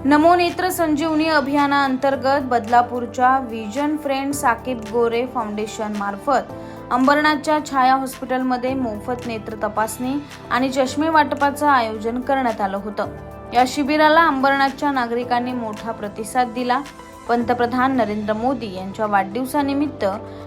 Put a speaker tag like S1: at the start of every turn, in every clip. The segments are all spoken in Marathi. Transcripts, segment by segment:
S1: नमो नेत्र संजीवनी अभियानाअंतर्गत बदलापूरच्या विजन फ्रेंड साकीब गोरे फाउंडेशन मार्फत अंबरनाथच्या छाया हॉस्पिटलमध्ये मोफत नेत्र तपासणी आणि चष्मे वाटपाचं आयोजन करण्यात आलं होतं। या शिबिराला अंबरनाथच्या नागरिकांनी मोठा प्रतिसाद दिला। पंतप्रधान नरेंद्र मोदी यांच्या वाढदिवसानिमित्त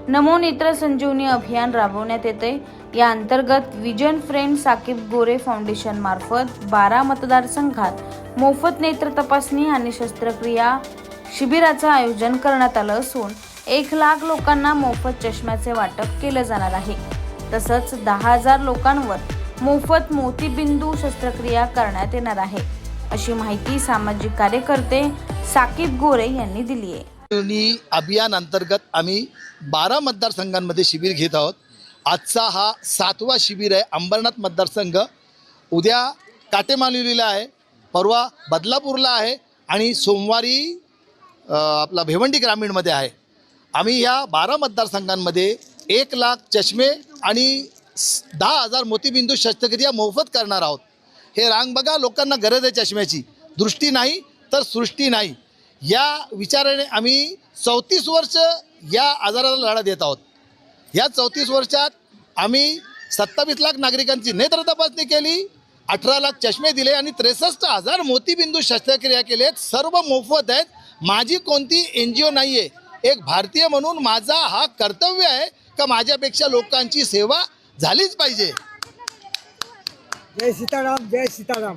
S1: नमो नेत्र संजीवनी अभियान राबवण्यात येते। या अंतर्गत विजन फ्रेंड साकीब गोरे फाउंडेशन मार्फत 12 मतदारसंघात मोफत नेत्र तपासणी आणि शस्त्रक्रिया शिबिराचं आयोजन करण्यात आलं असून 1 लाख लोकांना मोफत चष्म्याचे वाटप केलं जाणार आहे। तसंच 10,000 लोकांवर मोफत मोतीबिंदू शस्त्रक्रिया करण्यात येणार आहे, अशी माहिती सामाजिक कार्यकर्ते साकीब गोरे यांनी दिली आहे।
S2: अभियान अंतर्गत आम्ही 12 मतदारसंघांमध्ये शिबिर घेत आहोत। आजचा हा 7वा शिबिर आहे। अंबरनाथ मतदारसंघ उद्या काटेमानुलीला आहे, परवा बदलापूरला आहे आणि सोमवारी आपला भिवंडी ग्रामीणमध्ये आहे। आम्ही या 12 मतदारसंघांमध्ये 1 लाख चष्मे आणि 10,000 मोतीबिंदू शस्त्रक्रिया मोफत करणार आहोत। हे रांग बघा, लोकांना गरज आहे चष्म्याची, दृष्टी नाही तर सृष्टी नाही, या विचाराने आम्ही 34 वर्ष या आजाराला लढा देत आहोत। या 34 वर्षात आम्ही 27 लाख नागरिकांची नेत्र तपासणी केली, 18 लाख चष्मे दिले आणि 63,000 मोतीबिंदू शस्त्रक्रिया केलेत। सर्व मोफत आहेत। माझी कोणती NGO नाही आहे। एक भारतीय म्हणून माझा हा कर्तव्य आहे का माझ्यापेक्षा लोकांची सेवा झालीच पाहिजे।
S3: जय सीताराम, जय सीताराम।